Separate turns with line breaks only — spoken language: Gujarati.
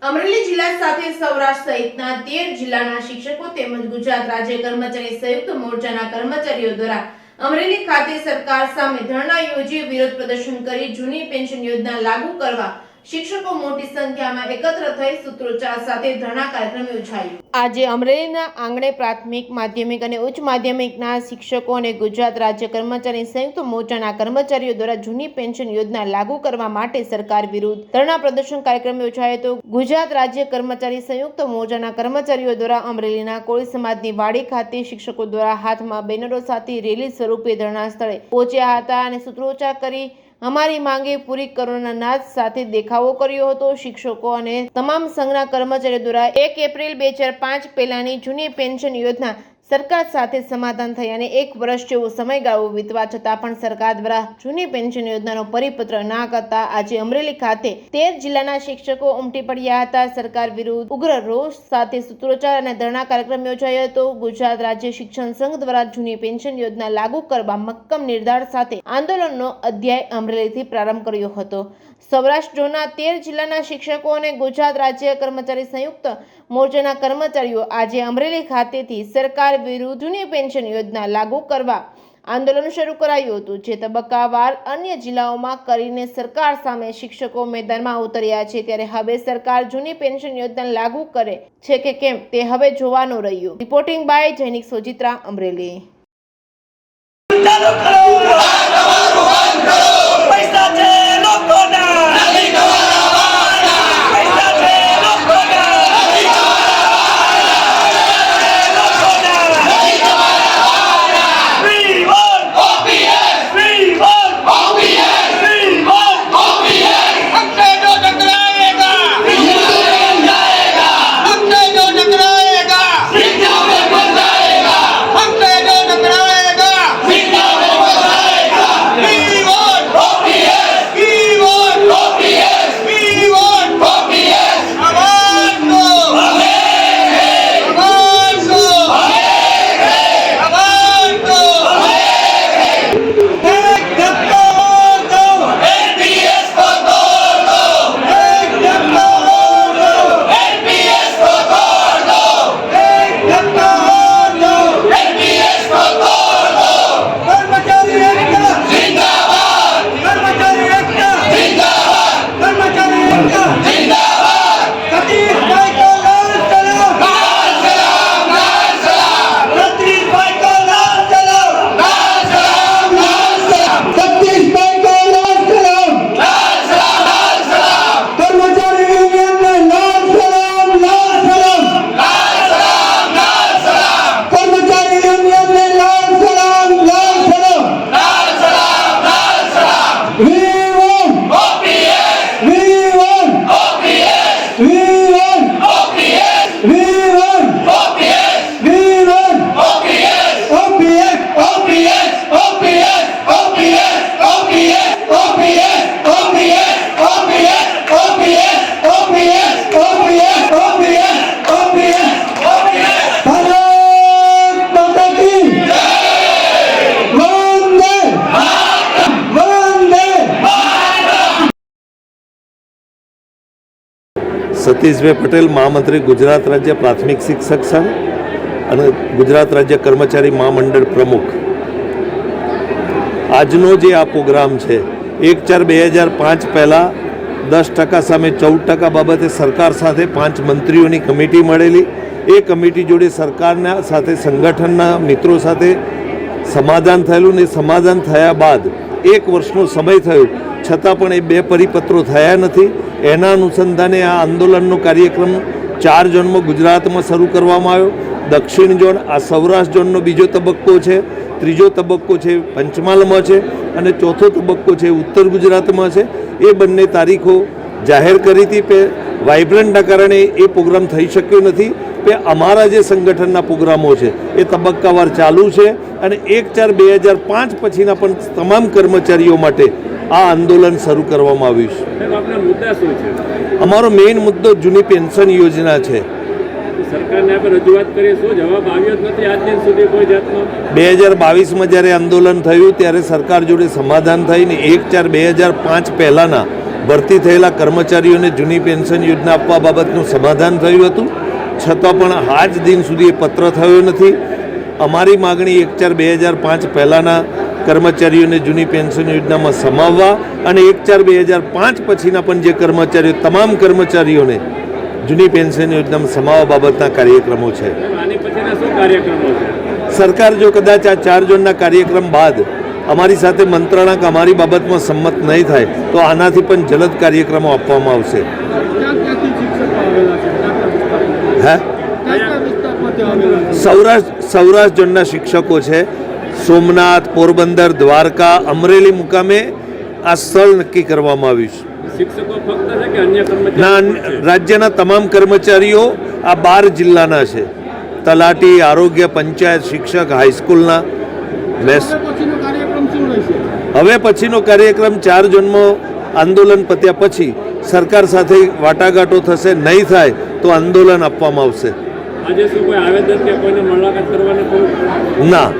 અમરેલી જિલ્લા સાથે સૌરાષ્ટ્ર સહિતના 13 જિલ્લાના શિક્ષકો તેમજ ગુજરાત રાજ્ય કર્મચારી સંયુક્ત મોરચાના કર્મચારીઓ દ્વારા અમરેલી ખાતે સરકાર સામે ધરણા યોજી વિરોધ પ્રદર્શન કરી જૂની પેન્શન યોજના લાગુ કરવા શિક્ષકો મોટી સંખ્યામાં એકત્ર થઈ સૂત્રોચ્ચાર સાથે ધરણા કાર્યક્રમ યોજાયો। આજે અમરેલીના આંગણે પ્રાથમિક, માધ્યમિક અને ઉચ્ચ માધ્યમિકના શિક્ષકો અને ગુજરાત રાજ્ય કર્મચારી સંયુક્ત મોરચાના કર્મચારીઓ દ્વારા જૂની પેન્શન યોજના લાગુ કરવા માટે સરકાર વિરુદ્ધ ધરણા પ્રદર્શન કાર્યક્રમ યોજાયો હતો। ગુજરાત રાજ્ય કર્મચારી સંયુક્ત મોરચાના કર્મચારીઓ દ્વારા અમરેલીના કોળી સમાજની વાડી ખાતે શિક્ષકો દ્વારા હાથમાં બેનરો સાથે રેલી સ્વરૂપે ધરણા સ્થળે પહોંચ્યા હતા અને સૂત્રોચ્ચાર કરી અમારી માંગે પૂરી કરવાના નાદ સાથે દેખાવો કર્યો હતો। શિક્ષકો અને તમામ સંઘના કર્મચારીઓ દ્વારા 1 એપ્રિલ 2005 પહેલાની જૂની પેન્શન યોજના સરકાર સાથે સમાધાન થઈ અને 1 વર્ષ જેવો સમયગાળો વીતવા છતાં પણ સરકાર દ્વારા જૂની પેન્શન યોજનાનો પરિપત્ર ના કરતા આજે અમરેલી ખાતે 13 જિલ્લાના શિક્ષકો ઉમટી પડ્યા હતા। સરકાર વિરુદ્ધ ઉગ્ર રોષ સાથે સૂત્રોચ્ચાર અને ધરણા કાર્યક્રમ યોજાયો હતો। ગુજરાત રાજ્ય શિક્ષણ સંઘ દ્વારા જૂની પેન્શન યોજના લાગુ કરવા મક્કમ નિર્ધાર સાથે આંદોલનનો અધ્યાય અમરેલીથી પ્રારંભ કર્યો હતો। સૌરાષ્ટ્ર ઝોનના 13 જિલ્લાના શિક્ષકો અને ગુજરાત રાજ્ય કર્મચારી સંયુક્ત મોરચાના કર્મચારીઓ આજે અમરેલી ખાતેથી સરકાર વિરુદ્ધ જૂની પેન્શન યોજના લાગુ કરવા આંદોલન શરૂ કરાયું હતું, જે તબક્કાવાર અન્ય જિલ્લાઓમાં કરીને સરકાર સામે શિક્ષકો મેદાનમાં ઉતર્યા છે। ત્યારે હવે સરકાર જૂની પેન્શન યોજના લાગુ કરે છે કે કેમ તે હવે જોવાનું રહ્યું। Reporting by Jainik Sojitra, Amreli.
સતીશભાઈ પટેલ, મહામંત્રી, ગુજરાત રાજ્ય પ્રાથમિક શિક્ષક સંઘ અને ગુજરાત રાજ્ય કર્મચારી મહામંડળ પ્રમુખ। આજનો જે આ પ્રોગ્રામ છે 1/4/2005 પહેલાં 10% સામે 14% બાબતે સરકાર સાથે 5 મંત્રીઓની કમિટી મળેલી। એ કમિટી જોડે સરકારના સાથે સંગઠનના મિત્રો સાથે સમાધાન થયેલું ને સમાધાન થયા બાદ 1 વર્ષનો સમય થયો છતાં પણ એ 2 પરિપત્રો થયા નથી। એના અનુસંધાને આ આંદોલનનો કાર્યક્રમ 4 ઝોનમાં ગુજરાતમાં શરૂ કરવામાં આવ્યો। દક્ષિણ ઝોન, આ સૌરાષ્ટ્ર ઝોનનો બીજો તબક્કો છે, ત્રીજો તબક્કો છે પંચમહાલમાં છે અને ચોથો તબક્કો છે ઉત્તર ગુજરાતમાં છે। એ બંને તારીખો જાહેર કરી હતી। વાઇબ્રન્ટના કારણે એ પ્રોગ્રામ થઈ શક્યો નથી। કે અમારા જે સંગઠનના પ્રોગ્રામો છે એ તબક્કાવાર ચાલુ છે અને 1/4/2005 પછીના પણ તમામ કર્મચારીઓ માટે આ આંદોલન શરૂ કરવામાં આવ્યું છે। અમારો મેઇન મુદ્દો જૂની પેન્શન યોજના છે।
સરકારને આપણે રજૂઆત કરીએ, શું જવાબ આવ્યો જ નથી આજ દિન સુધી કોઈ જાતનો?
2022માં જ્યારે આંદોલન થયું ત્યારે સરકાર જોડે સમાધાન થઈને 1/4/2005 પહેલાંના ભરતી થયેલા કર્મચારીઓને જૂની પેન્શન યોજના આપવા બાબતનું સમાધાન થયું હતું, છતાં પણ આજ દિન સુધી એ પત્ર થયો નથી. અમારી માગણી 1/4/2005 પહેલાંના કર્મચારીઓને જૂની પેન્શન યોજનામાં સમાવવા અને 1/4/2005 પછીના પણ જે કર્મચારીઓ તમામ કર્મચારીઓને જૂની પેન્શન યોજનામાં સમાવવા બાબતના કાર્યક્રમો છે.
આની પછીના શું કાર્યક્રમો છે?
સરકાર જો કદાચ આ 4 જૂનના કાર્યક્રમ બાદ અમારી સાથે મંત્રણા કે અમારી બાબતમાં સંમત નહીં થાય તો આનાથી પણ જલદ કાર્યક્રમો આપવામાં આવશે. હે સૌરાષ્ટ્ર ઝોનના શિક્ષકો છે. સોમનાથ, પોરબંદર, દ્વારકા, અમરેલી મુકામે આ સ્થળ નક્કી કરવામાં આવ્યું છે.
શિક્ષકો ફક્ત છે કે અન્ય કર્મચારીઓ
ના,
પણ છે?
રાજ્યના તમામ કર્મચારીઓ આ 12 જિલ્લાના છે. તલાટી, આરોગ્ય, પંચાયત, શિક્ષક, હાઈસ્કૂલના. હવે પછીનો કાર્યક્રમ 4 જૂનમાં આંદોલન પત્યા પછી સરકાર સાથે વાટાઘાટો થશે. નહીં થાય તો આંદોલન આપવામાં આવશે.
આજે શું કોઈ આવેદન કે કોઈને મુલાકાત કરવાની કોઈ
ના.